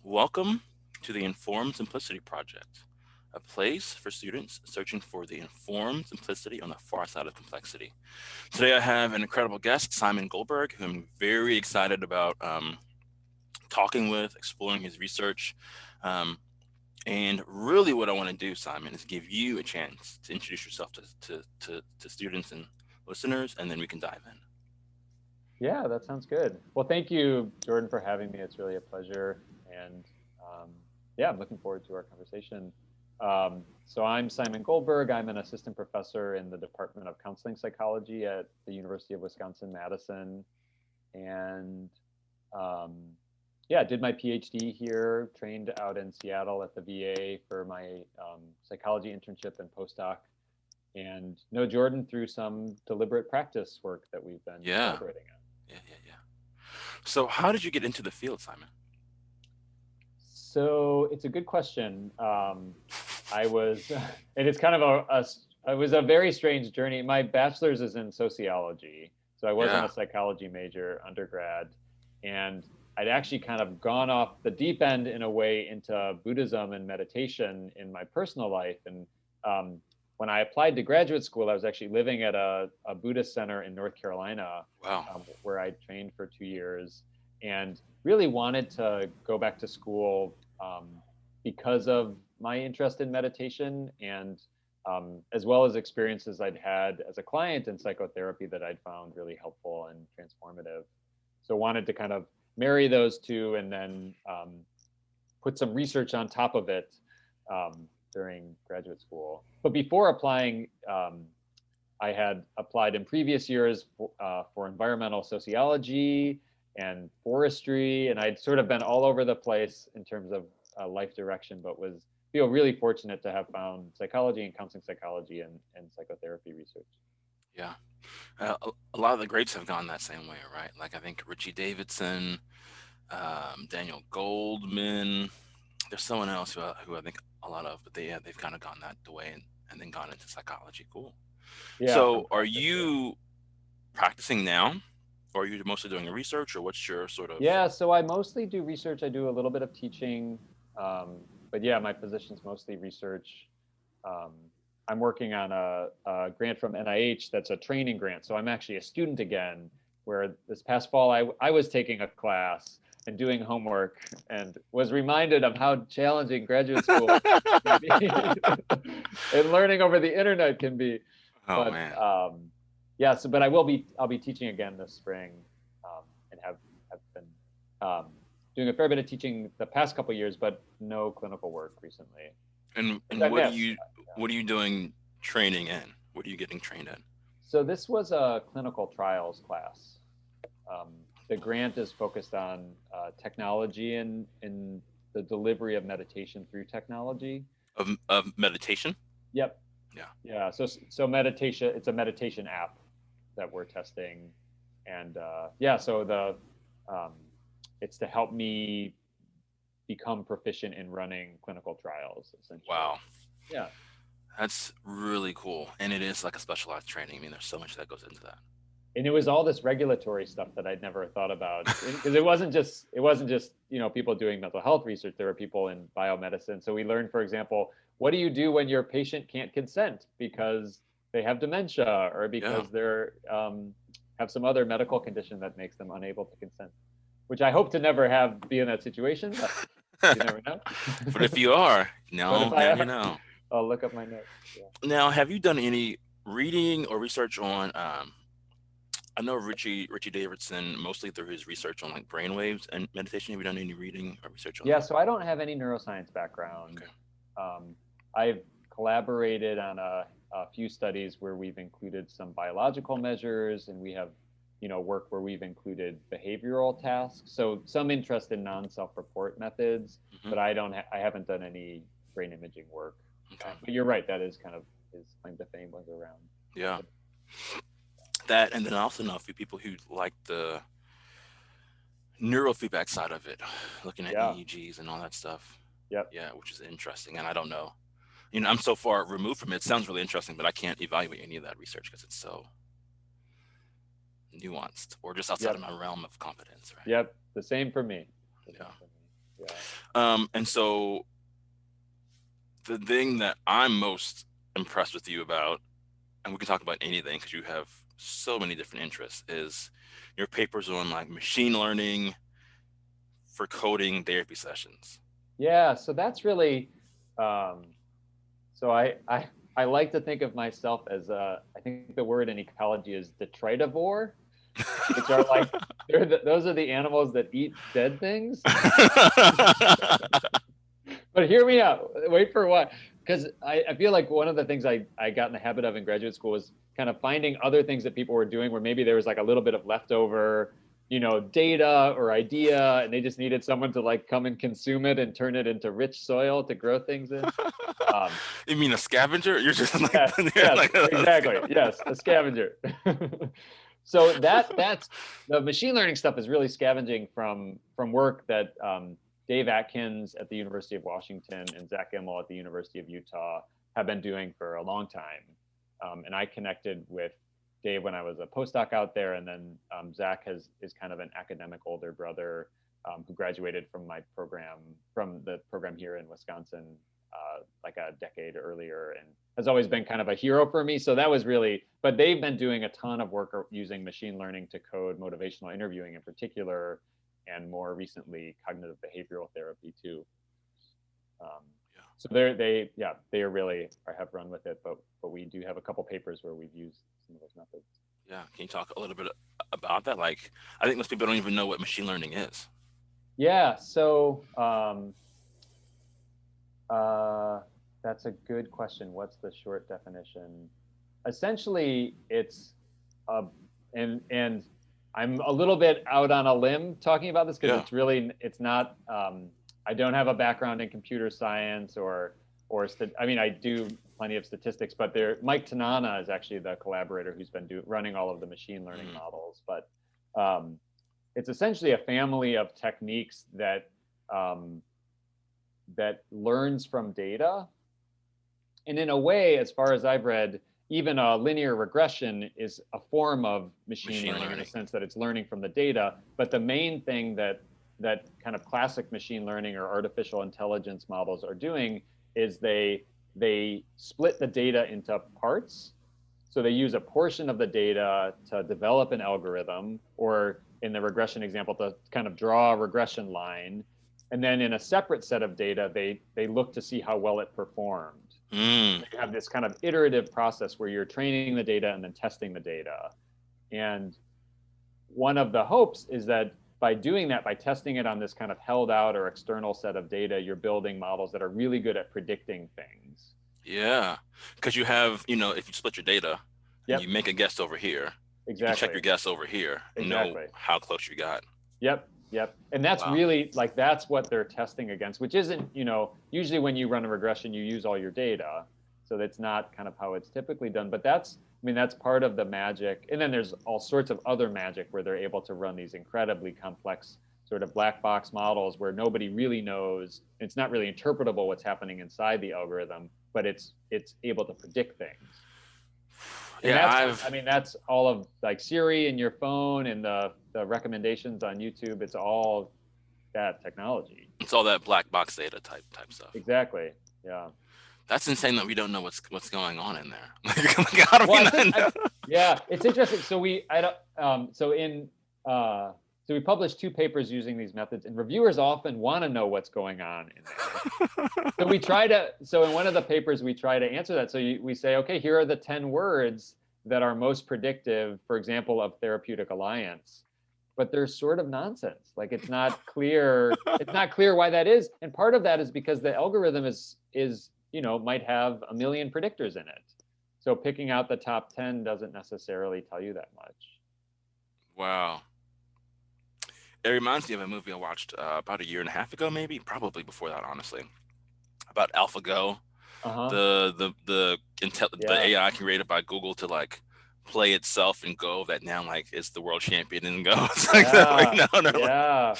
Welcome to the Informed Simplicity Project, a place for students searching for the informed simplicity on the far side of complexity. Today, I have an incredible guest, Simon Goldberg, who I'm very excited about talking with, exploring his research. Um, and really, what I want to do, Simon, is give you a chance to introduce yourself to students and listeners, and then we can dive in. Yeah, that sounds good. Well, thank you, Jordan, for having me. It's really a pleasure. And um, yeah, I'm looking forward to our conversation. So I'm Simon Goldberg. I'm an assistant professor in the Department of Counseling Psychology at the University of Wisconsin-Madison. And um, yeah, did my PhD here, trained out in Seattle at the VA for my psychology internship and postdoc. And know Jordan through some deliberate practice work that we've been Yeah, collaborating on. yeah. So, how did you get into the field, Simon? So it's a good question. I was, and it's kind of it was a very strange journey. My bachelor's is in sociology, so I wasn't Yeah. a psychology major undergrad, and I'd actually kind of gone off the deep end in a way into Buddhism and meditation in my personal life. And um, when I applied to graduate school, I was actually living at a Buddhist center in North Carolina, Wow. where I trained for 2 years, and really wanted to go back to school because of my interest in meditation and as well as experiences I'd had as a client in psychotherapy that I'd found really helpful and transformative. So wanted to kind of marry those two and then put some research on top of it during graduate school. But before applying, I had applied in previous years for environmental sociology and forestry, and I'd sort of been all over the place in terms of life direction, but was feel really fortunate to have found psychology and counseling psychology and psychotherapy research. Yeah. A lot of the greats have gone that same way, right? Like I think Richie Davidson, Daniel Goldman. There's someone else who I think a lot of, but they've kind of gone that the way and then gone into psychology. Cool. Yeah, from So, are practice. Yeah. you practicing now, or are you mostly doing research, or what's your sort of? Yeah, so I mostly do research. I do a little bit of teaching, but yeah, my position's mostly research. Um, I'm working on a grant from NIH that's a training grant. So I'm actually a student again, where this past fall I was taking a class and doing homework and was reminded of how challenging graduate school can be and learning over the internet can be. Oh But man. yeah, so but I'll be teaching again this spring and have been um, doing a fair bit of teaching the past couple of years, but no clinical work recently, which And I miss. what are you doing training in? What are you getting trained in? So this was a clinical trials class. Um, the grant is focused on technology and in the delivery of meditation through technology. Of meditation? Yep. Yeah. Yeah. So meditation. It's a meditation app that we're testing, and yeah. So the um, it's to help me become proficient in running clinical trials, essentially. Wow. Yeah. That's really cool. And it is like a specialized training. I mean, there's so much that goes into that. And it was all this regulatory stuff that I'd never thought about because it wasn't just people doing mental health research. There were people in biomedicine. So we learned, for example, what do you do when your patient can't consent because they have dementia or Yeah. because they're have some other medical condition that makes them unable to consent, which I hope to never have be in that situation, but you never know. But if you are, But if no, I now you are, know. I'll look up my notes. Yeah. Now, have you done any reading or research on? I know Richie Davidson mostly through his research on like brainwaves and meditation. Have you done any reading or research on Yeah, that? so I don't have any neuroscience background. Okay. Um, I've collaborated on a few studies where we've included some biological measures, and we have, work where we've included behavioral tasks. So some interest in non-self-report methods, Hmm. but I haven't done any brain imaging work. Okay. But you're right, that is kind of his claim to fame was around. Yeah. That, and then I also know a few people who like the neurofeedback side of it, looking at Yeah. EEGs and all that stuff. Yep. Yeah, which is interesting. And I don't know. I'm so far removed from it. It sounds really interesting, but I can't evaluate any of that research because it's so nuanced or just outside of Yep. my realm of competence, right? Yep. The same for me. The Yeah. same for me. Yeah. And so the thing that I'm most impressed with you about, and we can talk about anything because you have so many different interests, is your papers on like machine learning for coding therapy sessions. Yeah. So that's really, um, so I like to think of myself as I think the word in ecology is detritivore, which are like those are the animals that eat dead things. But hear me out. Wait for what? Because I feel like one of the things I got in the habit of in graduate school was kind of finding other things that people were doing where maybe there was like a little bit of leftover, data or idea, and they just needed someone to like come and consume it and turn it into rich soil to grow things in. Um, You mean a scavenger? You're just like, yes, you're yes, like a exactly. Yes, a scavenger. So that's the machine learning stuff is really scavenging from work that Dave Atkins at the University of Washington and Zach Immel at the University of Utah have been doing for a long time. And I connected with Dave when I was a postdoc out there, and then Zach is kind of an academic older brother who graduated from the program here in Wisconsin like a decade earlier, and has always been kind of a hero for me. So that was really, but they've been doing a ton of work using machine learning to code motivational interviewing in particular, and more recently cognitive behavioral therapy too. Um, yeah, so they are really I have run with it, but we do have a couple papers where we've used some of those methods. yeah. Can you talk a little bit about that? Like, I think most people don't even know what machine learning is. Yeah, so uh, that's a good question. What's the short definition? Essentially, it's uh, and I'm a little bit out on a limb talking about this because Yeah. it's not. I don't have a background in computer science I mean, I do plenty of statistics, but Mike Tanana is actually the collaborator who's been running all of the machine learning Mm, models. But um, it's essentially a family of techniques um, that learns from data. And in a way, as far as I've read, even a linear regression is a form of machine machine learning in the learning. sense that it's learning from the data. But the main thing that kind of classic machine learning or artificial intelligence models are doing is they split the data into parts. So they use a portion of the data to develop an algorithm, or in the regression example, to kind of draw a regression line. And then in a separate set of data, they look to see how well it performed. Mm, So you have this kind of iterative process where you're training the data and then testing the data. And one of the hopes is that by doing that, by testing it on this kind of held out or external set of data, you're building models that are really good at predicting things. yeah. Because you have, if you split your data and you Yep, make a guess over here, you can check exactly. your guess over here and know Exactly. how close you got. Yep, yep. And that's Wow. really like that's what they're testing against, which isn't, usually when you run a regression, you use all your data. So that's not kind of how it's typically done. But that's part of the magic. And then there's all sorts of other magic where they're able to run these incredibly complex sort of black box models where nobody really knows. It's not really interpretable what's happening inside the algorithm, but it's able to predict things. And Yeah, that's all of like Siri and your phone and the recommendations on YouTube. It's all that technology. it's all that black box data type stuff. Exactly. Yeah. That's insane that we don't know what's going on in there. Like, how do Well, we I not think know? yeah, it's interesting. So we I don't so in so we published two papers using these methods, and reviewers often want to know what's going on in there. So in one of the papers we try to answer that. So we say, okay, here are the 10 words that are most predictive, for example, of therapeutic alliance. But they're sort of nonsense. Like it's not clear why that is. And part of that is because the algorithm is might have a million predictors in it. So picking out the top 10 doesn't necessarily tell you that much. Wow. It reminds me of a movie I watched about a year and a half ago, maybe, probably before that, honestly, about AlphaGo, Uh-huh. the Yeah. AI created by Google to like play itself in Go that now like is the world champion in Go. It's like that right Yeah. now. And they're like, Yeah.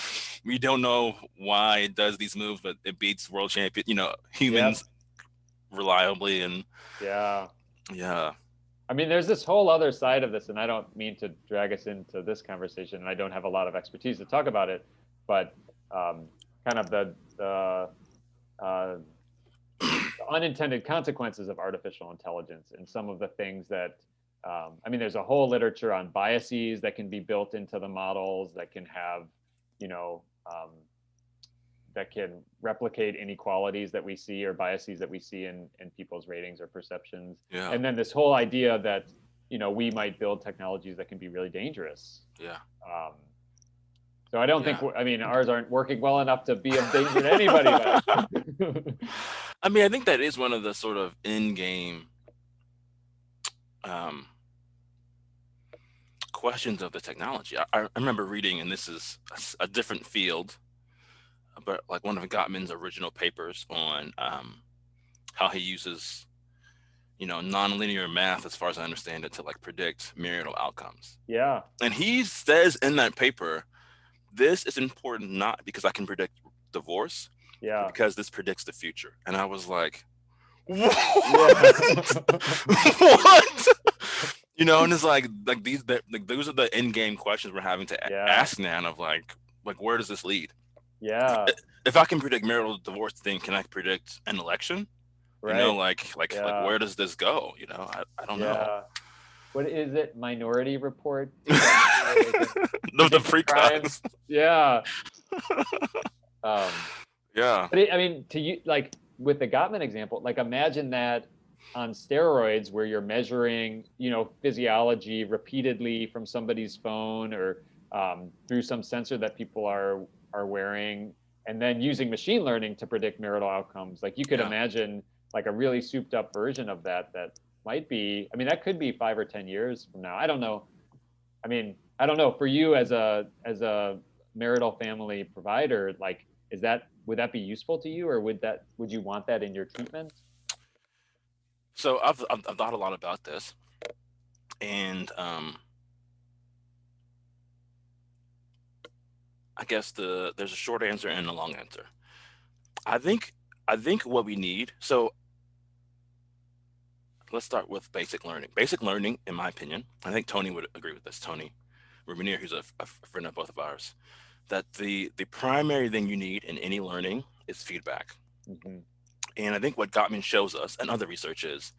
we don't know why it does these moves, but it beats world champion, humans Yep. reliably. And Yeah. yeah, I mean, there's this whole other side of this, and I don't mean to drag us into this conversation, and I don't have a lot of expertise to talk about it, but um, kind of uh, the unintended consequences of artificial intelligence and some of the things that I mean, there's a whole literature on biases that can be built into the models that can have, you know, that can replicate inequalities that we see or biases that we see in people's ratings or perceptions. Yeah. And then this whole idea that, we might build technologies that can be really dangerous. Yeah. Um, so I don't think, Yeah. I mean, ours aren't working well enough to be of danger to anybody, but I mean, I think that is one of the sort of in-game um, questions of the technology. I remember reading, and this is a different field, but like one of Gottman's original papers on how he uses, nonlinear math, as far as I understand it, to like predict marital outcomes. yeah, And he says in that paper, this is important not because I can predict divorce, but yeah, because this predicts the future. And I was like, yeah, what? What? And it's like those are the end game questions we're having to yeah, ask now. Of like where does this lead? yeah, If I can predict marital divorce, then can I predict an election? right, Like yeah, where does this go? I don't know. yeah. What is it? Minority Report? Is that where they can The predict crimes? precogs. Yeah. Um, Yeah. but I mean, to you, like with the Gottman example, like imagine that on steroids, where you're measuring, physiology repeatedly from somebody's phone or through some sensor that people are wearing, and then using machine learning to predict marital outcomes. Like you could Yeah. imagine like a really souped up version of that might be. I mean, that could be 5 or 10 years from now. I don't know. I mean, I don't know. For you as a marital family provider, like, would that be useful to you, or would you want that in your treatment? So I've thought a lot about this, and I guess there's a short answer and a long answer. I think I think what we need. So let's start with basic learning. Basic learning, in my opinion, I think Tony would agree with this. Tony Rubinier, who's a friend of both of ours, that the primary thing you need in any learning is feedback. Hmm. And I think what Gottman shows us and other research is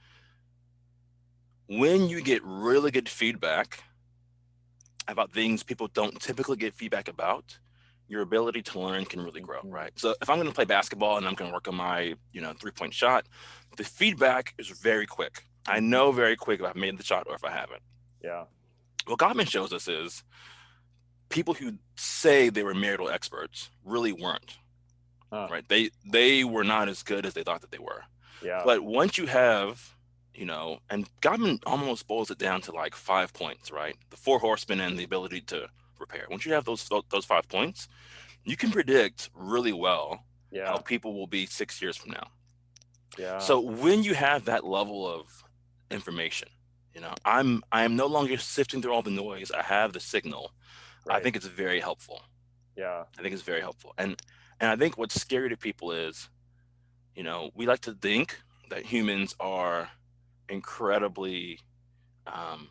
when you get really good feedback about things people don't typically get feedback about, your ability to learn can really grow, Hmm. right? So if I'm going to play basketball and I'm going to work on my, 3-point shot, the feedback is very quick. I Hmm. know very quick if I've made the shot or if I haven't. Yeah. What Gottman shows us is people who say they were marital experts really weren't, Huh. right? They were not as good as they thought that they were. Yeah. But once you have, and Gottman almost boils it down to like 5 points, right? The four horsemen and the ability to repair. Once you have those 5 points, you can predict really well how Yeah. people will be 6 years from now. Yeah. So when you have that level of information, I am no longer sifting through all the noise. I have the signal. I Right. think it's very helpful. Yeah. I think it's very helpful. And I think what's scary to people is, we like to think that humans are incredibly um,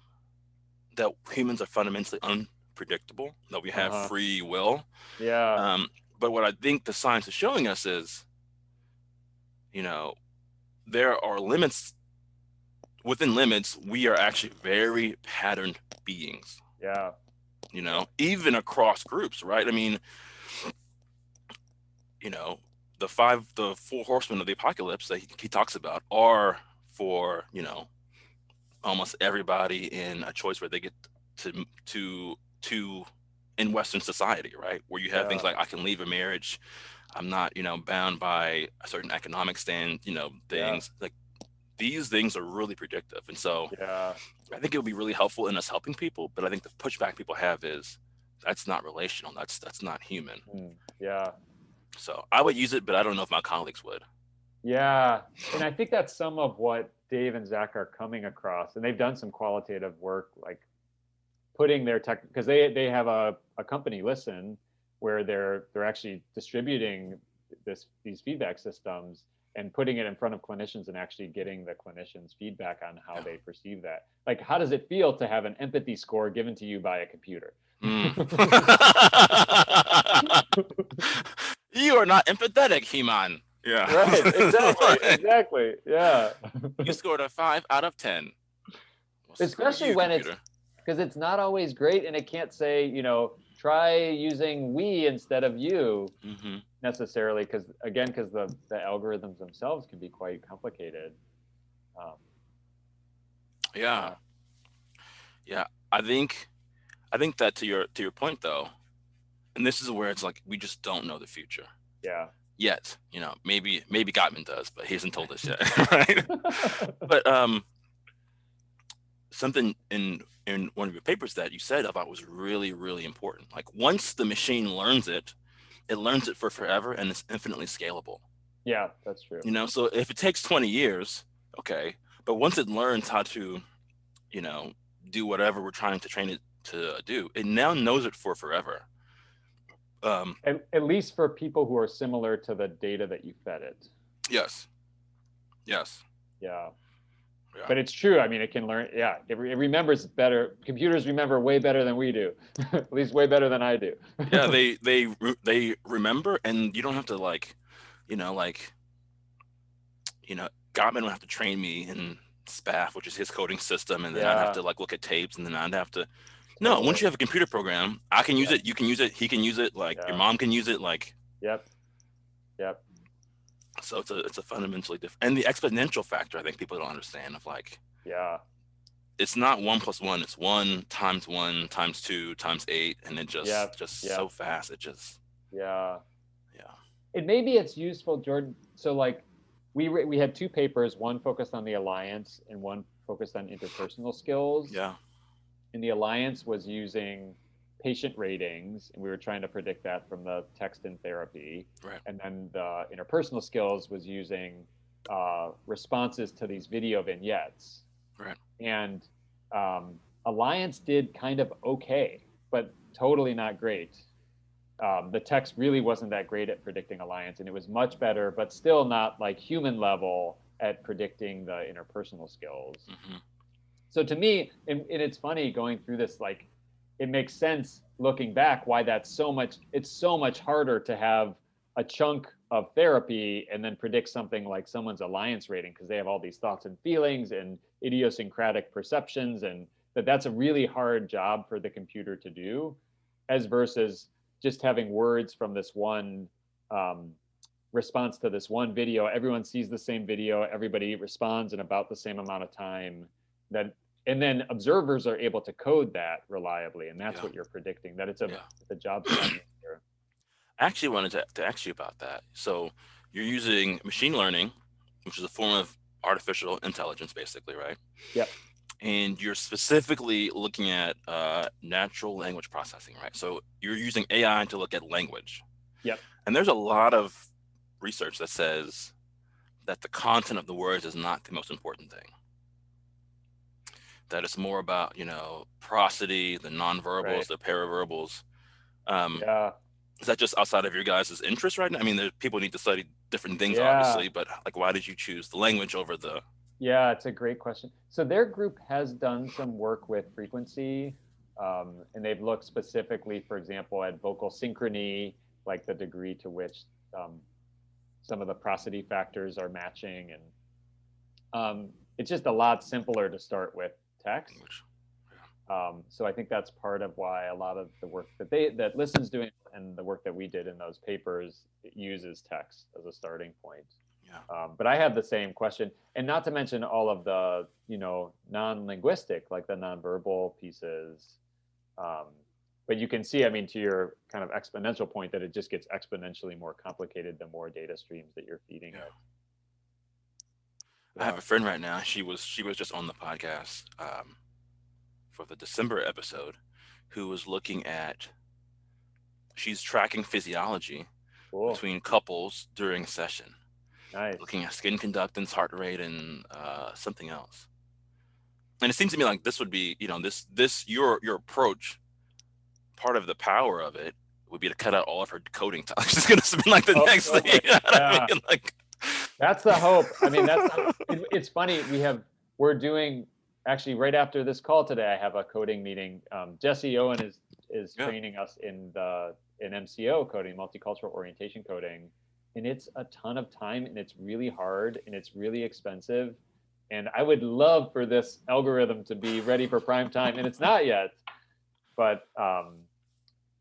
that humans are fundamentally unpredictable, that we Uh have huh. free will. Yeah. Um, but what I think the science is showing us is, you know, there are limits. Within limits, we are actually very patterned beings. Yeah. Yeah. Even across groups, right? I mean, you know, the four horsemen of the apocalypse that he talks about are for almost everybody in a choice where they get to in Western society, right? Where you have things Yeah. like I can leave a marriage, I'm not bound by a certain economic stand, Yeah. things like these things are really predictive, and so Yeah. I think it would be really helpful in us helping people. But I think the pushback people have is that's not relational, that's not human. Mm. Yeah. So I would use it, but I don't know if my colleagues would. Yeah. And I think that's some of what Dave and Zach are coming across. And they've done some qualitative work, like putting their tech, because they have a company, Listen, where they're actually distributing these feedback systems and putting it in front of clinicians and actually getting the clinicians feedback on how Yeah. they perceive that. Like, how does it feel to have an empathy score given to you by a computer? Mm. You are not empathetic, He-Man. Yeah. Right. Exactly. Like, Exactly. Yeah. you scored a 5 out of 10. Well, screw Especially you, when it's computer. because it's not always great, and it can't say, try using we instead of you Hmm. necessarily, because again, because the algorithms themselves can be quite complicated. Um, Yeah. yeah. Yeah. I think I think that to your point though, and this is where it's like we just don't know the future Yeah. yet. Maybe Gottman does, but he hasn't told us yet, right? But something in one of your papers that you said I thought was really really important. Like once the machine learns it, it learns it for forever and it's infinitely scalable. Yeah, that's true. So if it takes 20 years, okay, but once it learns how to, you know, do whatever we're trying to train it to do, it now knows it for forever. Um, At least for people who are similar to the data that you fed it. yes, yes, Yeah. yeah, But it's true. I mean, it can learn. Yeah, it remembers better. Computers remember way better than we do, at least way better than I do. yeah. They remember, and you don't have to like, you know, like Gottman would have to train me in SPAF, which is his coding system, and then I'd have Yeah, to like look at tapes, and then I'd have to. No, once totally. you have a computer program, I can use Yep. it. You can use it. He can use it. Like your Yeah. mom can use it. Like Yep. Yep. so, it's a fundamentally different. And the exponential factor, I think people don't understand. Of like, Yeah. it's not 1 plus 1. It's 1 times 1 times 2 times 8, and it just Yep. just so Yep. fast. It just Yeah. yeah And maybe it's useful, Jordan. So like, we had two papers, one focused on the alliance and one focused on interpersonal skills. yeah And the alliance was using patient ratings, and we were trying to predict that from the text in therapy. right And then the interpersonal skills was using responses to these video vignettes. right And alliance did kind of okay, but totally not great. The text really wasn't that great at predicting alliance, and it was much better, but still not like human level at predicting the interpersonal skills. hmm So to me, and it's funny going through this, like it makes sense looking back why it's so much harder to have a chunk of therapy and then predict something like someone's alliance rating, because they have all these thoughts and feelings and idiosyncratic perceptions, and that's a really hard job for the computer to do, as versus just having words from this one um, response to this one video. Everyone sees the same video, everybody responds in about the same amount of time. That And then observers are able to code that reliably, and that's yeah what you're predicting. That yeah. the job's a lot easier. I actually wanted to ask you about that. So you're using machine learning, which is a form of artificial intelligence, basically, right? Yep. And you're specifically looking at natural language processing, right? So you're using AI to look at language. Yep. And there's a lot of research that says that the content of the words is not the most important thing. That it's more about, prosody, the nonverbals, Right. the paraverbals. Um, Yeah. is that just outside of your guys' interest right now? I mean, people need to study different things, Yeah. obviously, but like, why did you choose the language over the? Yeah, it's a great question. So their group has done some work with frequency, and they've looked specifically, for example, at vocal synchrony, like the degree to which um, some of the prosody factors are matching, and it's just a lot simpler to start with text. Language? So I think that's part of why a lot of the work that Listen's doing and the work that we did in those papers uses text as a starting point. Yeah, But I have the same question, and not to mention all of the non-linguistic, like the nonverbal pieces. Um, but you can see, I mean, to your kind of exponential point, that it just gets exponentially more complicated the more data streams that you're feeding yeah. it. I have Yeah. a friend right now. She was just on the podcast for the December episode, who was looking at. She's tracking physiology Cool. between couples during session, Nice. looking at skin conductance, heart rate, and something else. And it seems to me like this would be, this your approach. Part of the power of it would be to cut out all of her coding time. She's gonna spend like the Oh, next thing. totally. You know what I Yeah. mean? Like, That's the hope. I mean, it's funny. We're doing, actually, right after this call today, I have a coding meeting. Jesse Owen is yeah, training us in MCO coding, multicultural orientation coding. and it's a ton of time, and it's really hard, and it's really expensive. And I would love for this algorithm to be ready for prime time, and it's not yet. But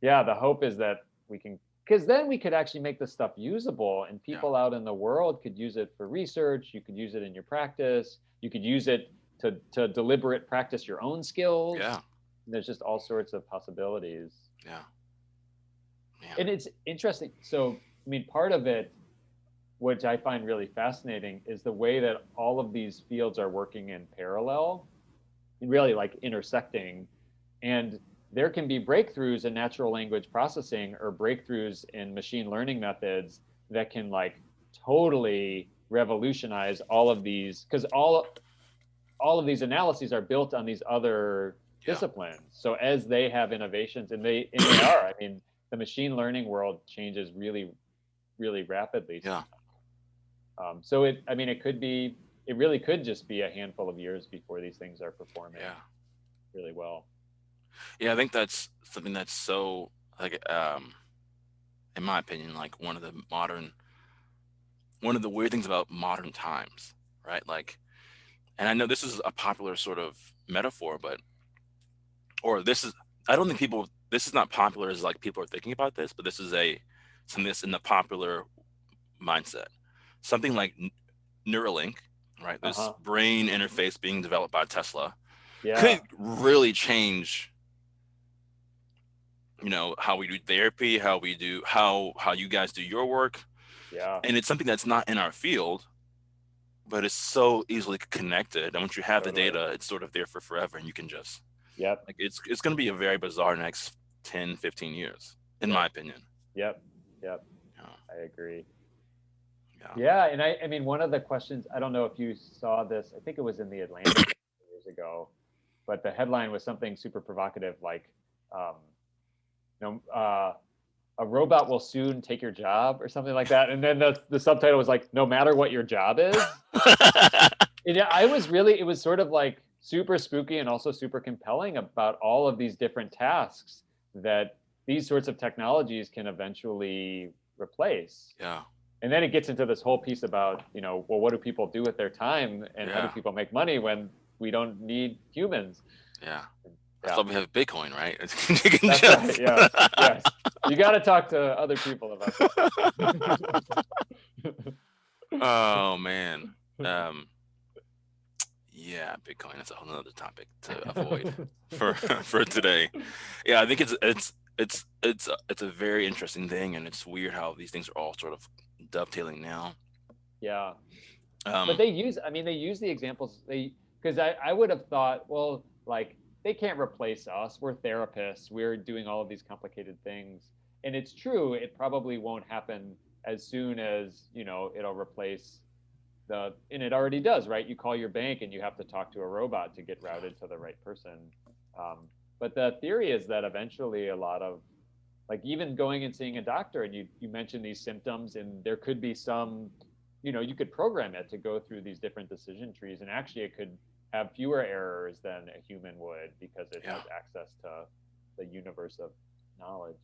yeah, the hope is that we can, because then we could actually make this stuff usable, and Yeah. people out in the world could use it for research. You could use it in your practice. You could use it to deliberate practice your own skills. Yeah. And there's just all sorts of possibilities. Yeah. Man. And it's interesting. So, I mean, part of it, which I find really fascinating, is the way that all of these fields are working in parallel and really like intersecting. And there can be breakthroughs in natural language processing or breakthroughs in machine learning methods that can like totally revolutionize all of these, because all of these analyses are built on these other Yeah. disciplines. So as they have innovations, and they are, I mean, the machine learning world changes really, really rapidly Yeah. sometimes. So I mean, it really could just be a handful of years before these things are performing Yeah. really well. Yeah. I think that's something that's so like in my opinion, like one of the weird things about modern times, right? Like, and I know this is a popular sort of metaphor, but or this is I don't think people this is not popular as like people are thinking about this, but this is a something that's in the popular mindset. Something like Neuralink, right? Uh This huh. brain interface being developed by Tesla Yeah. could really change, how we do therapy, how you guys do your work. Yeah. And it's something that's not in our field, but it's so easily connected. And once you have the Totally. data, it's sort of there for forever and you can just Yep. like it's going to be a very bizarre next 10, 15 years in Yep. my opinion. Yep. Yep. Yeah. I agree. Yeah. Yeah, and I mean, one of the questions, I don't know if you saw this. I think it was in the Atlantic years ago, but the headline was something super provocative, like, um, you know, a robot will soon take your job or something like that. And then the subtitle was like, no matter what your job is. And yeah, it was sort of like super spooky and also super compelling about all of these different tasks that these sorts of technologies can eventually replace. Yeah. And then it gets into this whole piece about, well, what do people do with their time, and how do Yeah. people make money when we don't need humans? Yeah. That's Yeah, why we have Bitcoin, right? You can that's right. just Yes, yes. You got to talk to other people about Oh man. Um yeah, Bitcoin. That's a whole nother topic to avoid for for today. Yeah, I think it's a very interesting thing, and it's weird how these things are all sort of dovetailing now. Yeah. But Um, they use the examples, because I would have thought, well, like, they can't replace us. We're therapists. We're doing all of these complicated things. And it's true, it probably won't happen as soon as, it'll replace and it already does, right? You call your bank and you have to talk to a robot to get routed to the right person. Um, but the theory is that eventually a lot of, like, even going and seeing a doctor, and you mentioned these symptoms, and there could be some, you could program it to go through these different decision trees, and actually it could have fewer errors than a human would, because it yeah, has access to the universe of knowledge.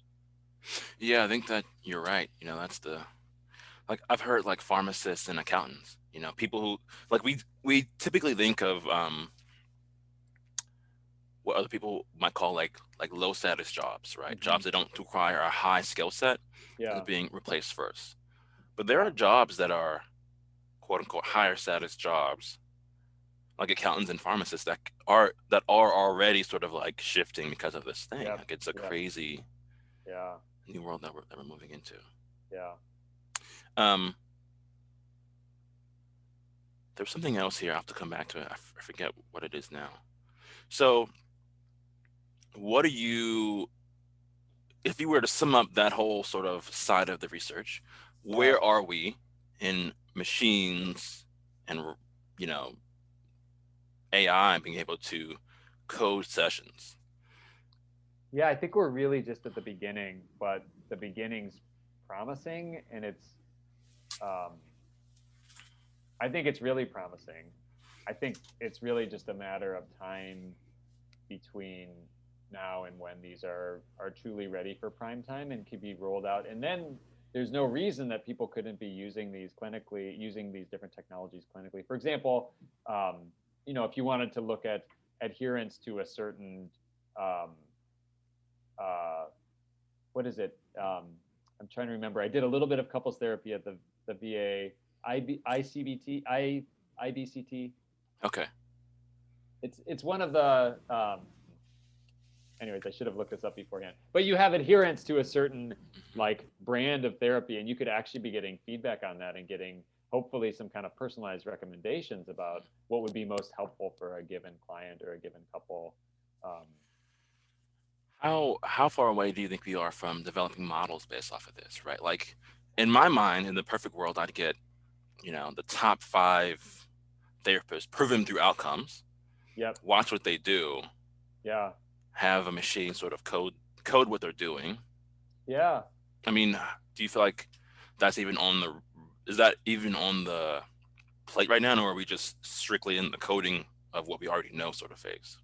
yeah, I think that you're right. That's the like I've heard like pharmacists and accountants. People who like we typically think of what other people might call like low status jobs, right? Hmm. Jobs that don't require a high skill set as Yeah. being replaced first. But there Yeah. are jobs that are quote unquote higher status jobs, like accountants and pharmacists that are already sort of like shifting because of this thing. Yep. Like it's a Yep. crazy Yeah. new world that we're moving into. Yeah. Um, there's something else here. I have to come back to it. I forget what it is now. So, what do you, if you were to sum up that whole sort of side of the research, Yeah. where are we in machines and you know AI being able to code sessions? Yeah, I think we're really just at the beginning, but the beginning's promising, and um, I think it's really promising. I think it's really just a matter of time between now and when these are truly ready for prime time and can be rolled out. And then there's no reason that people couldn't be using these clinically, using these different technologies clinically. For example, if you wanted to look at adherence to a certain um, uh, what is it? I'm trying to remember. I did a little bit of couples therapy at the VA. ICBT, IBCT. Okay. It's one of the. Anyways, I should have looked this up beforehand. But you have adherence to a certain like brand of therapy, and you could actually be getting feedback on that and getting hopefully some kind of personalized recommendations about what would be most helpful for a given client or a given couple. Um, How far away do you think we are from developing models based off of this, right? Like in my mind, in the perfect world, I'd get, the top 5 therapists proven through outcomes, yep. watch what they do, Yeah. have a machine sort of code what they're doing. Yeah. I mean, do you feel like that's even is that even on the plate right now, or are we just strictly in the coding of what we already know sort of phase?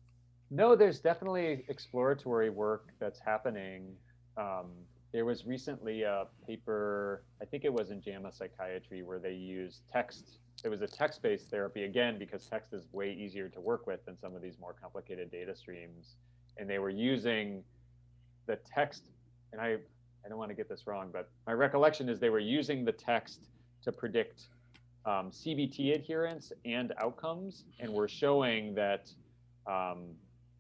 No, there's definitely exploratory work that's happening. Um, there was recently a paper, I think it was in JAMA Psychiatry, where they used text. It was a text-based therapy again because text is way easier to work with than some of these more complicated data streams. And they were using the text, and I don't want to get this wrong, but my recollection is they were using the text to predict CBT adherence and outcomes, and were showing um,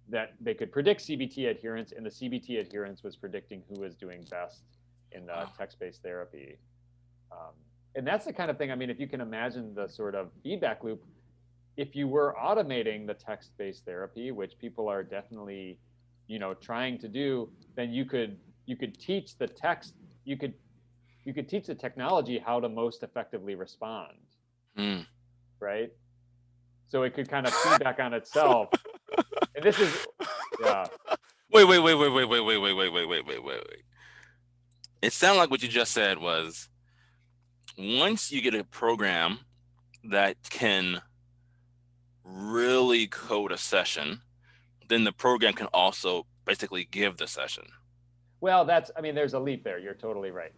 that they could predict CBT adherence, and the CBT adherence was predicting who was doing best in Wow. text-based therapy. Um, and that's the kind of thing. I mean, if you can imagine the sort of feedback loop, if you were automating the text-based therapy, which people are definitely, trying to do, then you could teach the text, you could you could teach the technology how to most effectively respond, Hmm. right? So it could kind of feedback on itself. And this is, yeah, Wait. It sounded like what you just said was once you get a program that can really code a session, then the program can also basically give the session. well, I mean, there's a leap there. You're totally right.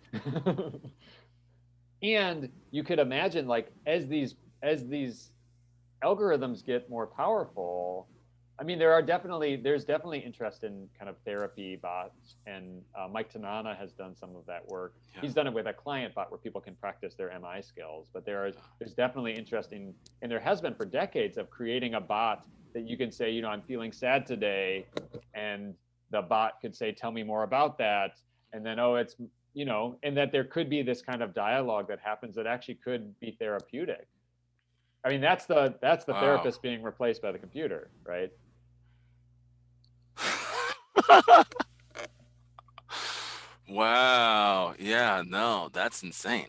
And you could imagine, like, as these algorithms get more powerful, I mean, there's definitely interest in kind of therapy bots, and Mike Tanana has done some of that work. Yeah. He's done it with a client bot where people can practice their MI skills. But there's definitely interest in, and there has been for decades, of creating a bot that you can say, I'm feeling sad today, and the bot could say, tell me more about that, and then it's and that there could be this kind of dialogue that happens that actually could be therapeutic. I mean, that's the Wow. therapist being replaced by the computer, right? Wow. Yeah, no, that's insane.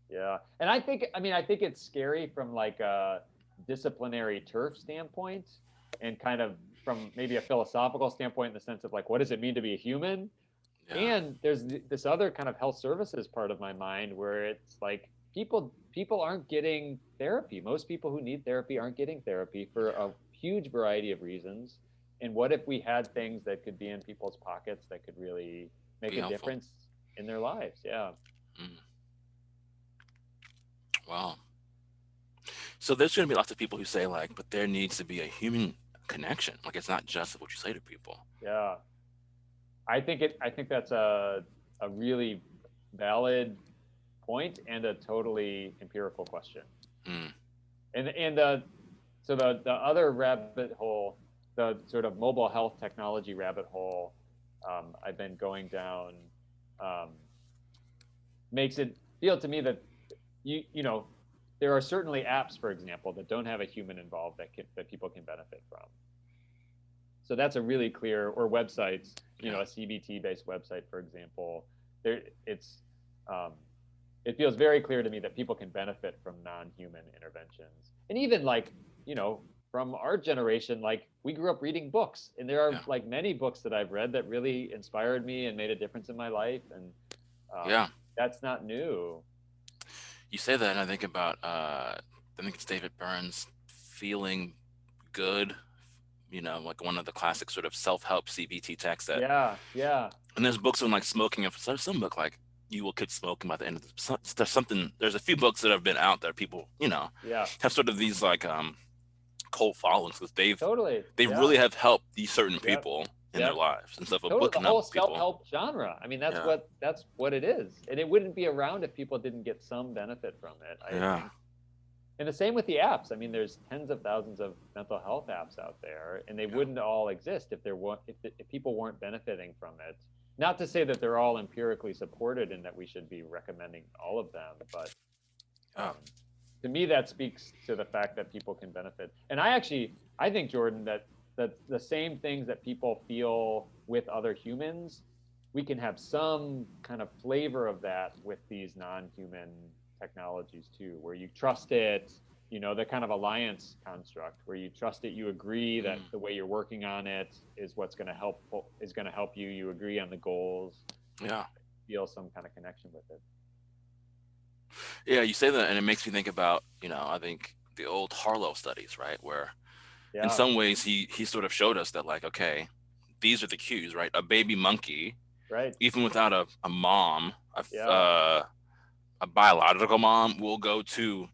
Yeah. And I think it's scary from like a disciplinary turf standpoint, and kind of from maybe a philosophical standpoint, in the sense of like, what does it mean to be a human? Yeah. And there's this other kind of health services part of my mind where it's like people aren't getting therapy. Most people who need therapy aren't getting therapy for Yeah. a huge variety of reasons. And what if we had things that could be in people's pockets that could really make Be a helpful. difference in their lives? Yeah. Mm. Wow. So there's going to be lots of people who say like, but there needs to be a human connection. Like it's not just what you say to people. Yeah. I think that's a really valid point and a totally empirical question. Mm. And the other rabbit hole, the sort of mobile health technology rabbit hole, I've been going down, um, makes it feel to me that there are certainly apps, for example, that don't have a human involved that people can benefit from. So that's a really clear, or websites, Yeah. a CBT based website, for example. There, it's um, it feels very clear to me that people can benefit from non-human interventions, and even like from our generation, like we grew up reading books, and there are Yeah. like many books that I've read that really inspired me and made a difference in my life, and um, Yeah. that's not new. You say that, and I think about I think it's David Burns, feeling good. Like one of the classic sort of self help CBT texts that. Yeah, yeah, And there's books on like smoking. There's some book like you will quit smoking by the end of the there's something there's a few books that have been out there people Yeah, have sort of these like cult followings because totally. they Yeah. really have helped these certain Yep. people in their Yep. lives, and so if a Totally. book The can whole help people. self-help genre. I mean, Yeah, that's what it is. And it wouldn't be around if people didn't get some benefit from it, I yeah, think. And the same with the apps. I mean, there's tens of thousands of mental health apps out there, and they yeah, wouldn't all exist if there weren't if people weren't benefiting from it. Not to say that they're all empirically supported and that we should be recommending all of them, but yeah, um, to me that speaks to the fact that people can benefit. And I think, Jordan, that the same things that people feel with other humans, we can have some kind of flavor of that with these non-human technologies too, where you trust it, the kind of alliance construct where you trust it, you agree that mm, the way you're working on it is what's going to help you, you agree on the goals, yeah, feel some kind of connection with it. yeah. You say that, and it makes me think about I think the old Harlow studies, right? Where in Yeah. some ways he sort of showed us that like okay, these are the cues, right? A baby monkey, Right. even without a mom, Yeah. a biological mom, will go to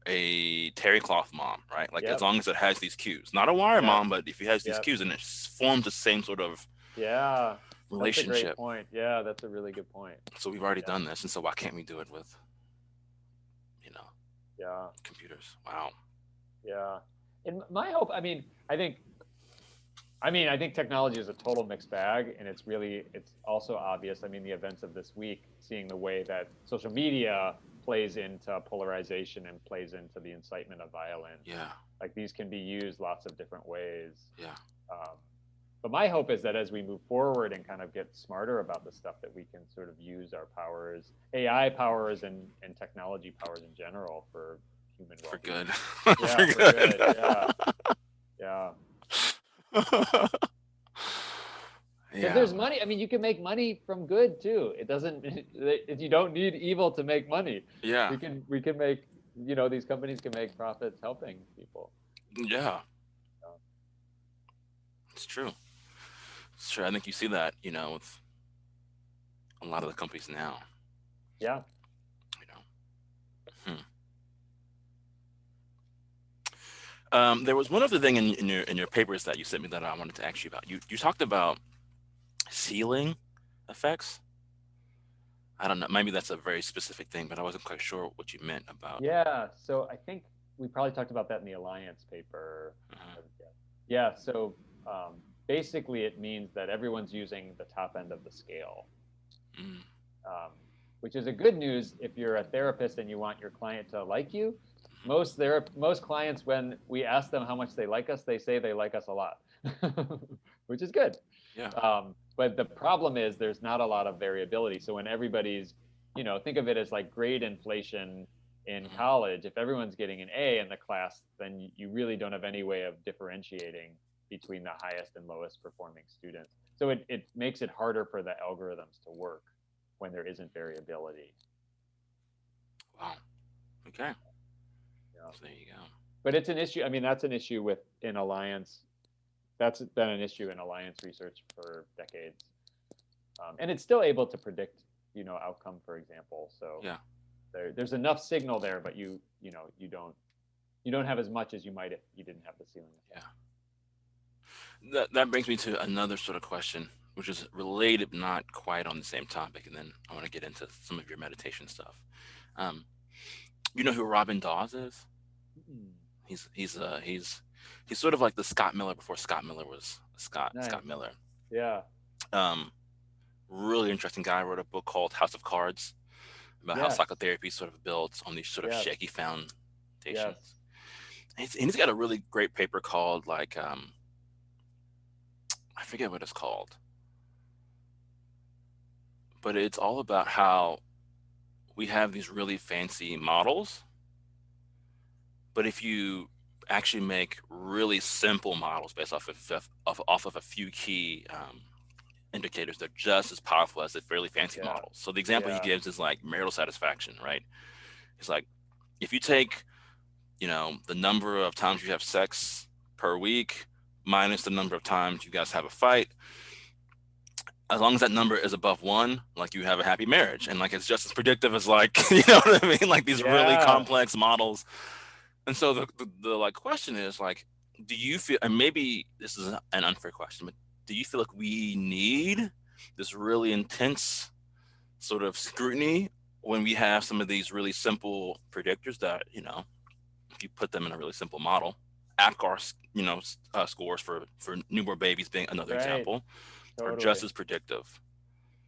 a terry cloth mom, right? Like as Yep. long as it has these cues, not a wire Yep. mom, but if it has these Yep. cues and it forms the same sort of Yeah, that's a great relationship. point. Yeah, that's a really good point. So we've already Yeah, done this, and so why can't we do it with you know yeah, computers? Wow. yeah. And my hope, I think technology is a total mixed bag, and it's also obvious. I mean, the events of this week, seeing the way that social media plays into polarization and plays into the incitement of violence, Yeah, like these can be used lots of different ways. yeah, Um, but my hope is that as we move forward and kind of get smarter about the stuff, that we can sort of use our powers, AI powers, and technology powers in general for human for well-being. good, Yeah, for for good. good. Yeah, yeah. Because Yeah, there's money. I mean, you can make money from good too. It doesn't. You don't need evil to make money. yeah, We can make. These companies can make profits helping people. yeah. So, It's true. It's true. I think you see that with a lot of the companies now. yeah, You know. Hmm. There was one other thing in your papers that you sent me that I wanted to ask you about. You talked about ceiling effects. I don't know. Maybe that's a very specific thing, but I wasn't quite sure what you meant about. yeah. So I think we probably talked about that in the Alliance paper. Uh-huh. Yeah. So basically, it means that everyone's using the top end of the scale, Mm, um, which is a good news if you're a therapist and you want your client to like you. Most clients, when we ask them how much they like us, they say they like us a lot, which is good. yeah. But the problem is there's not a lot of variability. So when everybody's, think of it as like grade inflation in Mhm. college. If everyone's getting an A in the class, then you really don't have any way of differentiating between the highest and lowest performing students. So it makes it harder for the algorithms to work when there isn't variability. Wow. Okay. You know? So there you go. But it's an issue. I mean, that's an issue with in Alliance. That's been an issue in Alliance research for decades, and it's still able to predict, outcome, for example. So Yeah. there's enough signal there, but you don't have as much as you might if you didn't have the ceiling Yeah. effect. That brings me to another sort of question, which is related, but not quite on the same topic, and then I want to get into some of your meditation stuff. Um, you know who Robin Dawes is? Mm, He's sort of like the Scott Miller before Scott Miller was Scott nice. Miller. Yeah. Um, really interesting guy. Wrote a book called House of Cards about how Yes. psychotherapy sort of builds on these sort of Yes. shaky foundations. Yes. And he's got a really great paper called like I forget what it's called, but it's all about how we have these really fancy models, but if you actually make really simple models based off of a few key indicators, they're just as powerful as the fairly fancy Yeah. models. So the example he Yeah. gives is like marital satisfaction, right? It's like if you take the number of times you have sex per week minus the number of times you guys have a fight, as long as that number is above one, like you have a happy marriage, and like it's just as predictive as like you know what I mean, like these really Yeah. complex models. And so the like question is like, do you feel, and maybe this is an unfair question, but do you feel like we need this really intense sort of scrutiny when we have some of these really simple predictors that, you know, if you put them in a really simple model, APGAR, you know, scores for newborn babies being another Right. example, are just Totally. as predictive.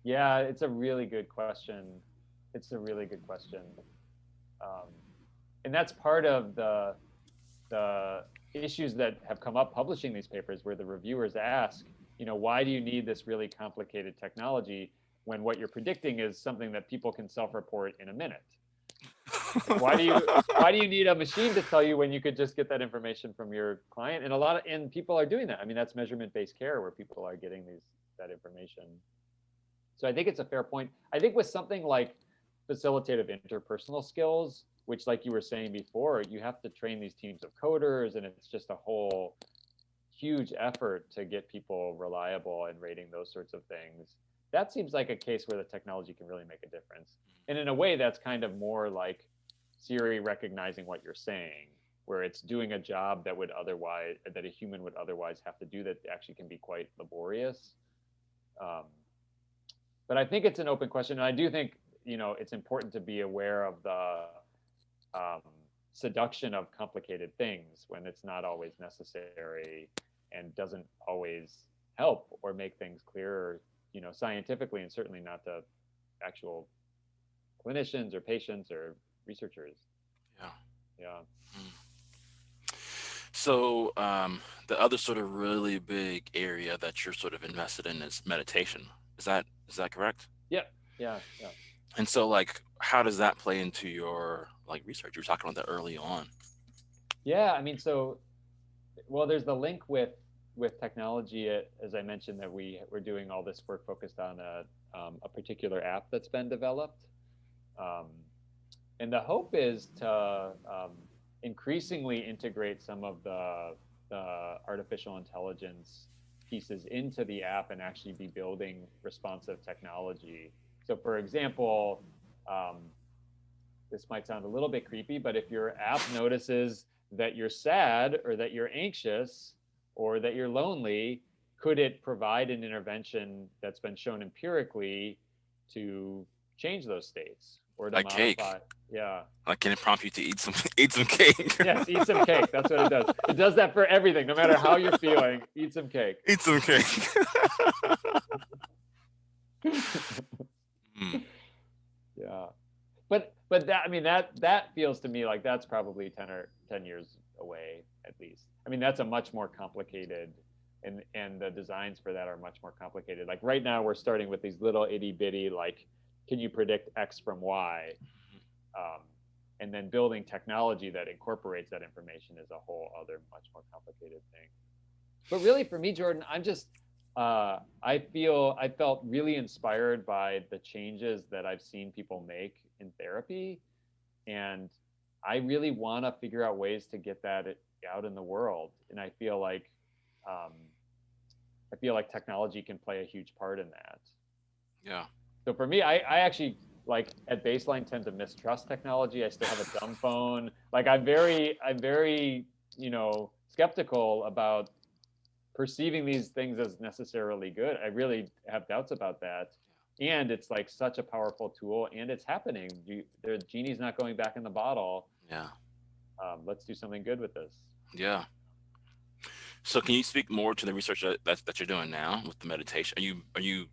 Yeah, it's a really good question. It's a really good question. Um, and that's part of the issues that have come up publishing these papers where the reviewers ask, why do you need this really complicated technology when what you're predicting is something that people can self-report in a minute? Like, why do you need a machine to tell you when you could just get that information from your client? And people are doing that. I mean, that's measurement-based care where people are getting that information. So I think it's a fair point. I think with something like facilitative interpersonal skills, which, like you were saying before, you have to train these teams of coders, and it's just a whole huge effort to get people reliable and rating those sorts of things. That seems like a case where the technology can really make a difference. And in a way, that's kind of more like Siri recognizing what you're saying, where it's doing a job that a human would otherwise have to do that actually can be quite laborious. Um, but I think it's an open question, and I do think it's important to be aware of the um, seduction of complicated things when it's not always necessary and doesn't always help or make things clearer, scientifically, and certainly not to actual clinicians or patients or researchers. Yeah. Yeah. So the other sort of really big area that you're sort of invested in is meditation. Is that correct? Yeah. Yeah. Yeah. And so like, how does that play into your like research? You were talking about that early on. Yeah. I mean, so well, there's the link with technology, as I mentioned, that we're doing all this work focused on a particular app that's been developed. Um, and the hope is to increasingly integrate some of the artificial intelligence pieces into the app and actually be building responsive technology. So, for example, um, this might sound a little bit creepy, but if your app notices that you're sad or that you're anxious or that you're lonely, could it provide an intervention that's been shown empirically to change those states or to Like cake. modify? Yeah. Like, can it prompt you to eat some eat some cake? Yes, eat some cake. That's what it does. It does that for everything, no matter how you're feeling. Eat some cake. Eat some cake. Hmm. Yeah. But that, I mean, that feels to me like that's probably 10 years away at least. I mean, that's a much more complicated, and the designs for that are much more complicated. Like right now we're starting with these little itty bitty, like, can you predict X from Y? um, and then building technology that incorporates that information is a whole other much more complicated thing. But really, for me, Jordan, I felt really inspired by the changes that I've seen people make in therapy, and I really want to figure out ways to get that out in the world. And um, I feel like technology can play a huge part in that. Yeah. So for me, I actually, like, at baseline tend to mistrust technology. I still have a dumb phone. Like, I'm very skeptical about perceiving these things as necessarily good. I really have doubts about that. And it's like such a powerful tool, and it's happening. The genie's not going back in the bottle. Yeah. Let's do something good with this. Yeah. So can you speak more to the research that you're doing now with the meditation? Are you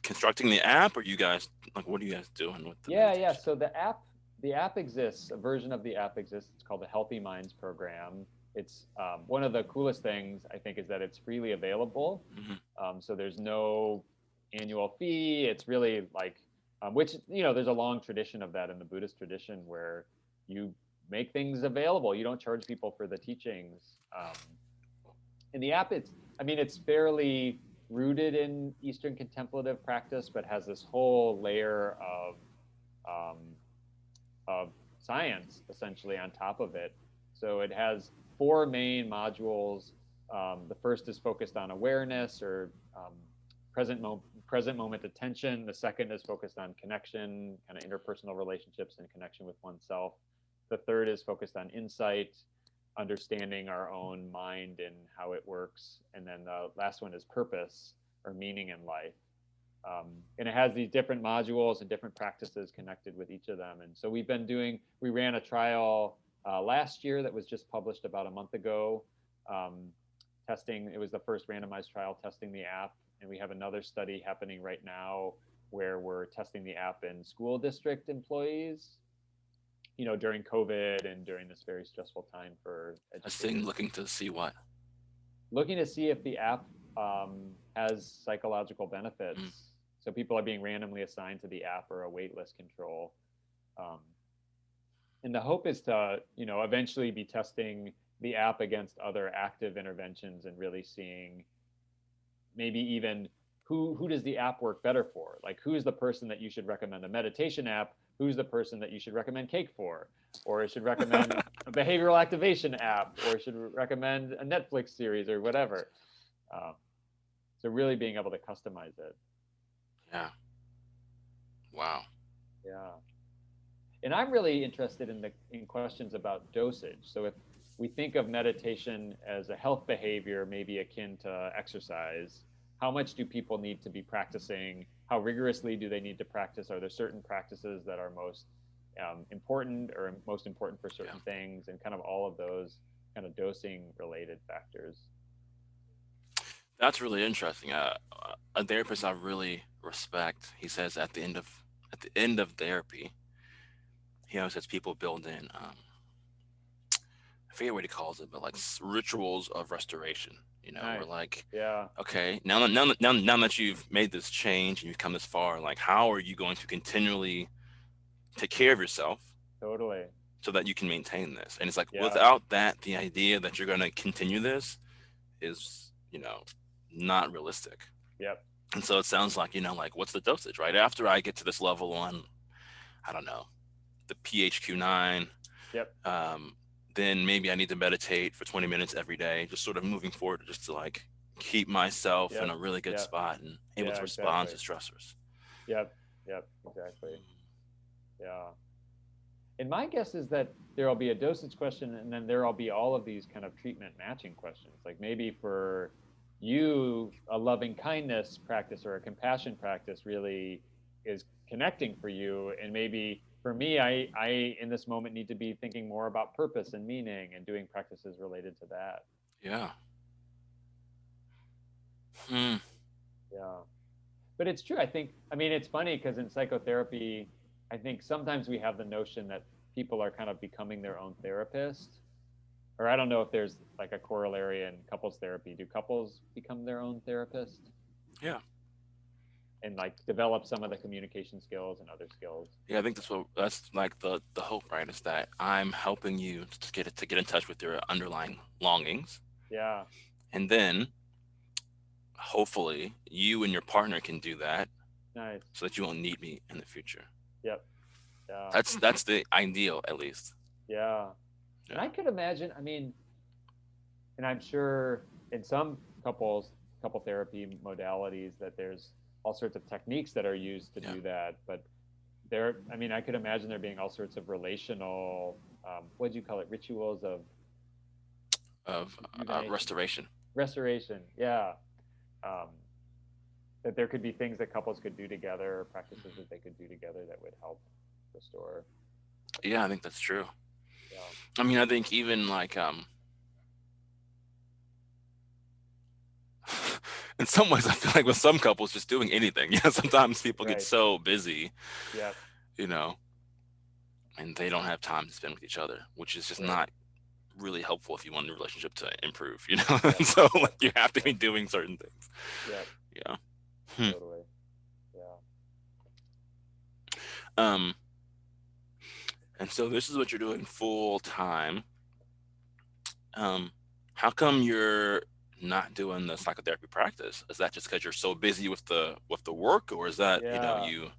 constructing the app, or you guys like what are you guys doing with the Yeah, yeah. meditation? So the app exists. A version of the app exists. It's called the Healthy Minds program. It's one of the coolest things I think is that it's freely available. Hmm. So there's no annual fee. It's really like, which there's a long tradition of that in the Buddhist tradition where you make things available. You don't charge people for the teachings. In the app, it's fairly rooted in Eastern contemplative practice, but has this whole layer um, of science essentially on top of it. So it has four main modules. The first is focused on awareness or present present moment attention. The second is focused on connection, kind of interpersonal relationships and connection with oneself. The third is focused on insight, understanding our own mind and how it works. And then the last one is purpose or meaning in life. And it has these different modules and different practices connected with each of them. And so we ran a trial last year that was just published about a month ago. Testing, it was the first randomized trial testing the app. And we have another study happening right now where we're testing the app in school district employees, during COVID and during this very stressful time for Testing, educators. looking to see what. Looking to see if the app has psychological Mm. benefits. So people are being randomly assigned to the app or a waitlist control. Um, and the hope is to, eventually be testing the app against other active interventions and really seeing maybe even who does the app work better for? Like, who's the person that you should recommend a meditation app? Who's the person that you should recommend cake for? Or it should recommend a behavioral activation app, or it should recommend a Netflix series or whatever. Um, so really being able to customize it. Yeah. Wow. Yeah. And I'm really interested in questions about dosage. So if we think of meditation as a health behavior, maybe akin to exercise, how much do people need to be practicing? How rigorously do they need to practice? Are there certain practices that are most important or most important for Yeah. certain things, and kind of all of those kind of dosing related factors? That's really interesting. A therapist I really respect, he says at the end of therapy, he always has people build in I forget what he calls it, but like rituals of restoration. We're Nice. like, Yeah, okay, now that you've made this change and you've come this far, like how are you going to continually take care of yourself totally. so that you can maintain this? And it's like Yeah. without that, the idea that you're going to continue this is, not realistic. Yep. And so it sounds like, like what's the dosage, right? After I get to this level on, I don't know, the PHQ-9, Yep. um, then maybe I need to meditate for 20 minutes every day, just sort of moving forward, just to like keep myself in Yep. a really good Yep. spot and able Yeah, to respond exactly. to stressors. Yep. Yep. Exactly. Yeah. And my guess is that there'll be a dosage question, and then there'll be all of these kind of treatment matching questions. Like maybe for you, a loving kindness practice or a compassion practice really is connecting for you. And maybe for me, I in this moment need to be thinking more about purpose and meaning and doing practices related to that. Yeah. Hmm. Yeah. But it's true. I mean, it's funny because in psychotherapy, I think sometimes we have the notion that people are kind of becoming their own therapist. Or I don't know if there's like a corollary in couples therapy. Do couples become their own therapist Yeah. and like develop some of the communication skills and other skills? Yeah, I think that's like the hope, right? Is that I'm helping you to get in touch with your underlying longings, Yeah. and then hopefully you and your partner can do that Nice. so that you won't need me in the future. Yep. Yeah. That's the ideal, at least. Yeah. And Yeah. I could imagine, I mean, and I'm sure in some couple therapy modalities that there's all sorts of techniques that are used to Yeah. do that. But I mean, I could imagine there being all sorts of relational, what do you call it? Rituals of Of rejuvenation, restoration. restoration. Yeah. Um, that there could be things that couples could do together, practices that they could do together that would help restore. Yeah, I think that's true. Yeah. I mean, I think even like in some ways, I feel like with some couples, just doing anything. Sometimes people get Right. so busy, Yep. you know, and they don't have time to spend with each other, which is just Right. not really helpful if you want the relationship to improve. Yep. So Yep. like you have to be Yep. doing certain things. Yep. Yeah. Hmm. Totally. Yeah. Um. And so this is what you're doing full time. Um. How come you're not doing the psychotherapy practice? Is that just because you're so busy with the work, or is that Yeah. you?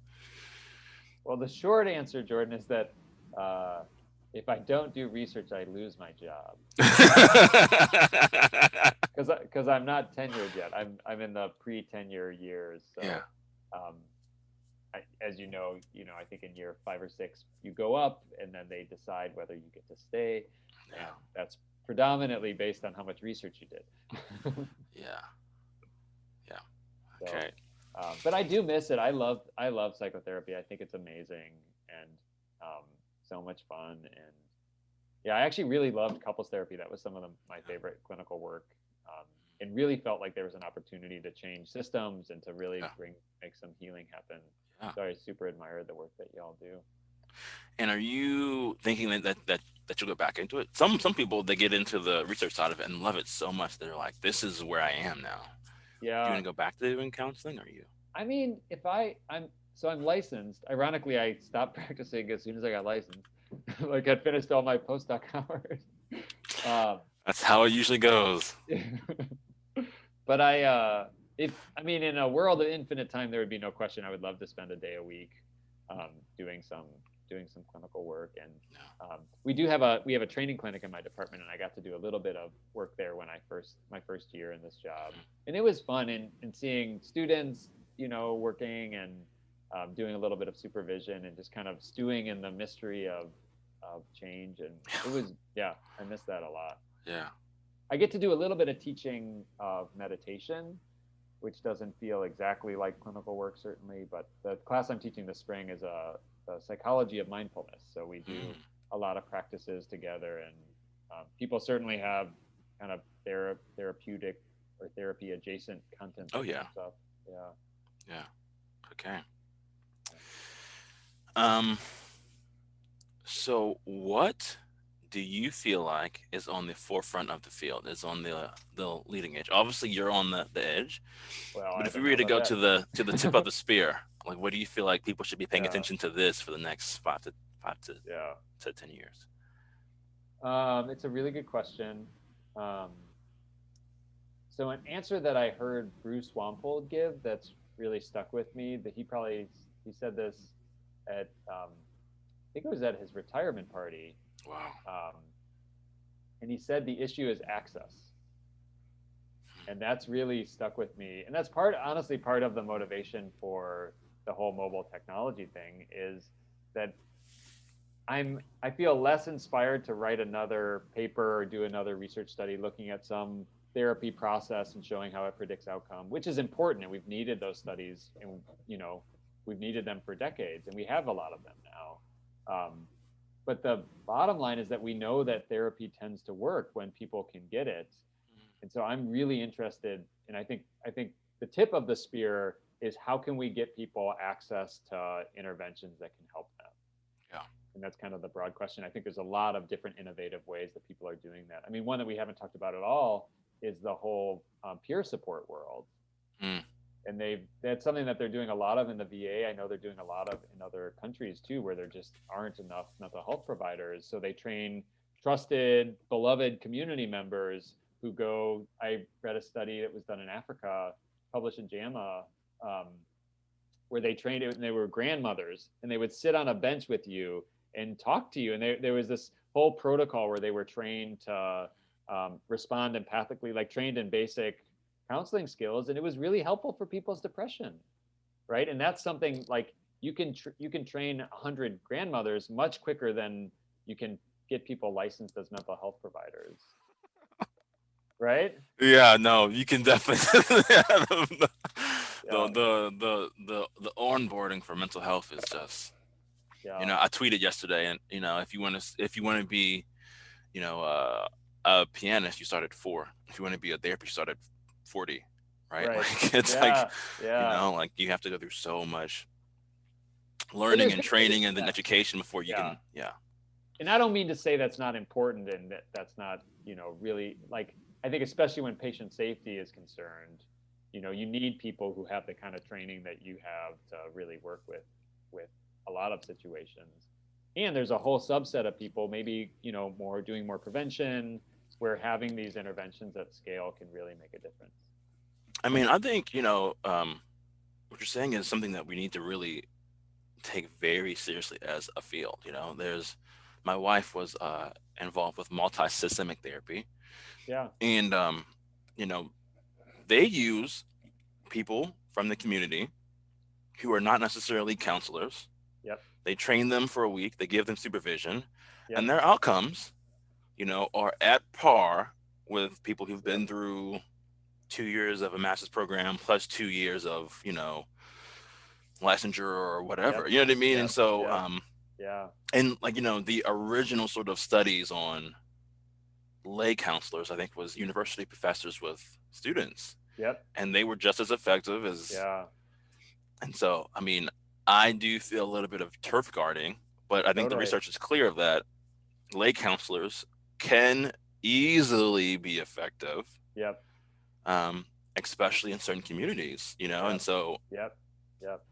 Well, the short answer, Jordan, is that uh, if I don't do research, I lose my job because I'm not tenured yet. I'm in the pre-tenure years, Yeah. so um, as I think in year 5 or 6 you go up, and then they decide whether you get to stay, and Yeah. that's predominantly based on how much research you did. Yeah. Yeah. So, Okay. but I do miss it. I love psychotherapy. I think it's amazing and um, so much fun. And yeah, I actually really loved couples therapy. That was some of my favorite clinical work, um, and really felt like there was an opportunity to change systems and to really Yeah. make some healing happen. Yeah. So I super admire the work that y'all do. And are you thinking that you'll go back into it? Some people they get into the research side of it and love it so much they're like, this is where I am now. Do you Yeah, want to go back to doing counseling? Or are you? I mean, if I'm licensed. Ironically, I stopped practicing as soon as I got licensed. Like I'd finished all my postdoc hours. Um, That's how it usually goes. but if I mean, in a world of infinite time, there would be no question. I would love to spend a day a week um, doing some doing some clinical work. And Yeah. we have a training clinic in my department, and I got to do a little bit of work there when my first year in this job, and it was fun. And seeing students, working and doing a little bit of supervision and just kind of stewing in the mystery of change. And it was, yeah, I miss that a lot. Yeah. I get to do a little bit of teaching of meditation, which doesn't feel exactly like clinical work, certainly. But the class I'm teaching this spring is a psychology of mindfulness. So we do Mm. a lot of practices together, and people certainly have kind of therapeutic or therapy adjacent content Oh that yeah. comes up. Yeah. Yeah. Okay. Um. So what do you feel like is on the forefront of the field? Is on the leading edge? Obviously, you're on the edge. Well, But I if we don't were know to about go to the tip of that. the spear, like what do you feel like people should be paying Yeah. attention to this for the next five Yeah. to 10 years? It's a really good question. Um, So an answer that I heard Bruce Wampold give that's really stuck with me, that he said this at I think it was at his retirement party, Wow. um, and he said the issue is access, and that's really stuck with me. And that's honestly, part of the motivation for the whole mobile technology thing is that I feel less inspired to write another paper or do another research study looking at some therapy process and showing how it predicts outcome, which is important, and we've needed those studies, and we've needed them for decades, and we have a lot of them now. But the bottom line is that we know that therapy tends to work when people can get it, and so I'm really interested, and I think the tip of the spear is how can we get people access to interventions that can help them, Yeah. and that's kind of the broad question. I think there's a lot of different innovative ways that people are doing that. I mean, one that we haven't talked about at all is the whole peer support world, Mm. and that's something that they're doing a lot of in the VA. I know they're doing a lot of in other countries too, where there just aren't enough mental health providers. So they train trusted, beloved community members who go. I read a study that was done in Africa, published in JAMA, um, where they trained it, and they were grandmothers, and they would sit on a bench with you and talk to you. And there was this whole protocol where they were trained to respond empathically, like trained in basic counseling skills, and it was really helpful for people's depression, right? And that's something like you can train 100 grandmothers much quicker than you can get people licensed as mental health providers, right? Yeah. No, you can definitely the, Yeah, the onboarding for mental health is just yeah, I tweeted yesterday, and if you want to be you know a pianist, you start at 4. If you want to be a therapist, you start at 40. Right? right, Like it's like yeah, yeah. like you have to go through so much And learning there's and different, training and then yeah, education before you yeah. can. Yeah. And I don't mean to say that's not important and that's not, really, like, I think especially when patient safety is concerned, you need people who have the kind of training that you have to really work with a lot of situations. And there's a whole subset of people, maybe, more doing more prevention, where having these interventions at scale can really make a difference. I And mean, I think what you're saying is something that we need to really take very seriously as a field. There's my wife was involved with multi-systemic therapy, yeah, and you know, they use people from the community who are not necessarily counselors. Yep. They train them for a week, they give them supervision, and Yep. their outcomes, are at par with people who've Yep. been through 2 years of a master's program plus 2 years of, licensure or whatever. Yep. You know what I mean? And Yep. so, Yep. Yeah. and like, the original sort of studies on lay counselors, I think, was university professors with students, Yep. and they were just as effective as. Yeah. And so, I mean, I do feel a little bit of turf guarding, but I think the Totally. research is clear of that lay counselors can easily be effective, Yep. um, especially in certain communities, and Yep. so Yep. Yep.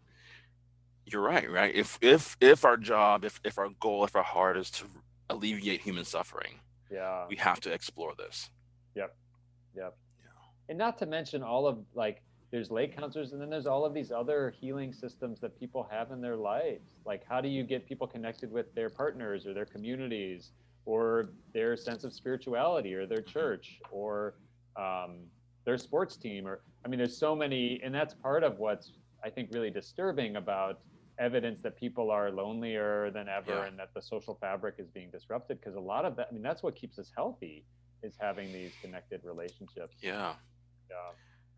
you're right, right? If our job, if our goal, if our heart is to alleviate human suffering, Yeah. we have to explore this. Yep. Yep. Yeah. And not to mention all of like there's lake counselors and then there's all of these other healing systems that people have in their lives. Like how do you get people connected with their partners or their communities or their sense of spirituality or their Mhm. church or um, their sports team or I mean there's so many and that's part of what's I think really disturbing about evidence that people are lonelier than ever Yeah. and that the social fabric is being disrupted because a lot of that I mean that's what keeps us healthy is having these connected relationships. Yeah. Yeah.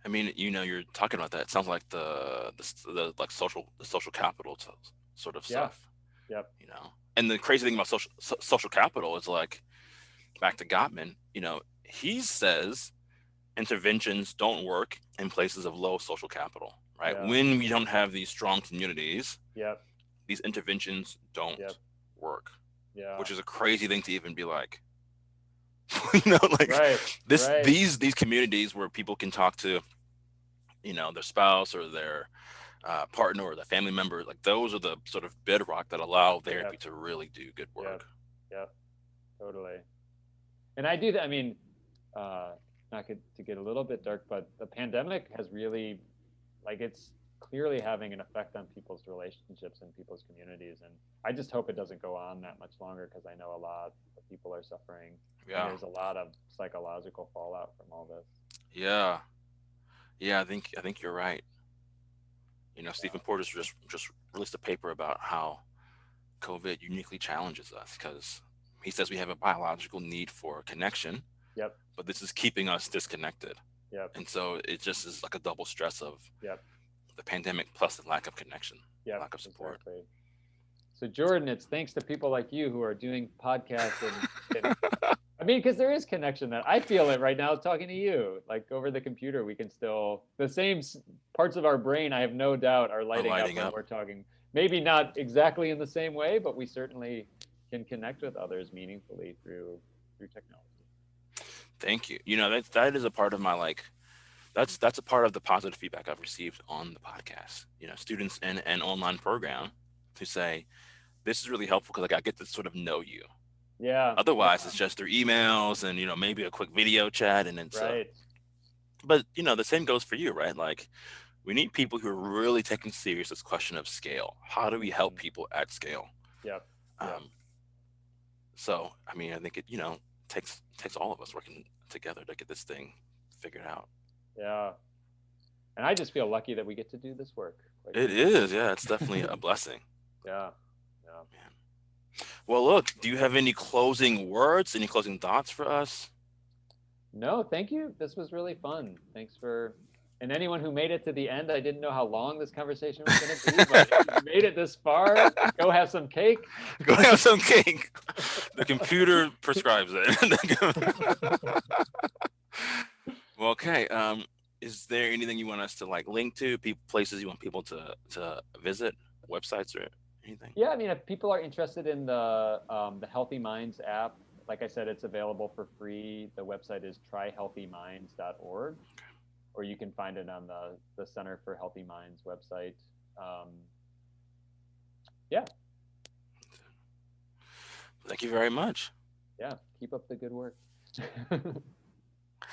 I mean, you're talking about that. It sounds like the like social capital sort of Yeah. stuff, Yep. And the crazy thing about social capital is like back to Gottman. He says interventions don't work in places of low social capital, right? Yeah. When we don't have these strong communities, Yep. these interventions don't Yep. work, Yeah. which is a crazy thing to even be like. Like Right. Right. these communities where people can talk to, their spouse or their partner or their family member, like those are the sort of bedrock that allow therapy Yep. to really do good Yep. work. Yep. Totally. And I do that. I mean, uh, not to get a little bit dark, but the pandemic has really, like, it's clearly having an effect on people's relationships and people's communities. And I just hope it doesn't go on that much longer because I know a lot of people are suffering and Yeah, there's a lot of psychological fallout from all this. yeah, yeah. I think you're right. Stephen Yeah. Porter's just released a paper about how COVID uniquely challenges us because he says we have a biological need for connection, Yep. but this is keeping us disconnected. Yep. And so it just is like a double stress of Yep. the pandemic plus the lack of connection, Yep. lack of support. Exactly. So Jordan, it's thanks to people like you who are doing podcasts and I mean, because there is connection that I feel it right now talking to you. Like over the computer, we can still the same parts of our brain. I have no doubt are Are lighting up lighting when up. we're talking. Maybe not exactly in the same way, but we certainly can connect with others meaningfully through technology. Thank you. That is a part of my like that's a part of the positive feedback I've received on the podcast. Students in an online program to say this is really helpful because like I get to sort of know you. Yeah. Otherwise, Yeah. it's just through emails and maybe a quick video chat, and it's Right. but the same goes for you, right? Like we need people who are really taking serious this question of scale. How do we help Mhm. people at scale? Yep. Yep. Um, so I mean, I think it takes all of us working together to get this thing figured out. Yeah. And I just feel lucky that we get to do this work. Quite It is, yeah, it's definitely a blessing. yeah. Yeah. Man. Well, look, do you have any closing words, any closing thoughts for us? No, thank you. This was really fun. Thanks for, and anyone who made it to the end, I didn't know how long this conversation was going to be, but if you made it this far, go have some cake. Go have some cake. The computer prescribes it. Well, okay. Is there anything you want us to like link to? People, places you want people to visit, websites or anything? Yeah, I mean, if people are interested in the Healthy Minds app, like I said, it's available for free. The website is tryhealthyminds.org, or you can find it on the Center for Healthy Minds website. Um, yeah, Thank you very much. yeah, keep up the good work.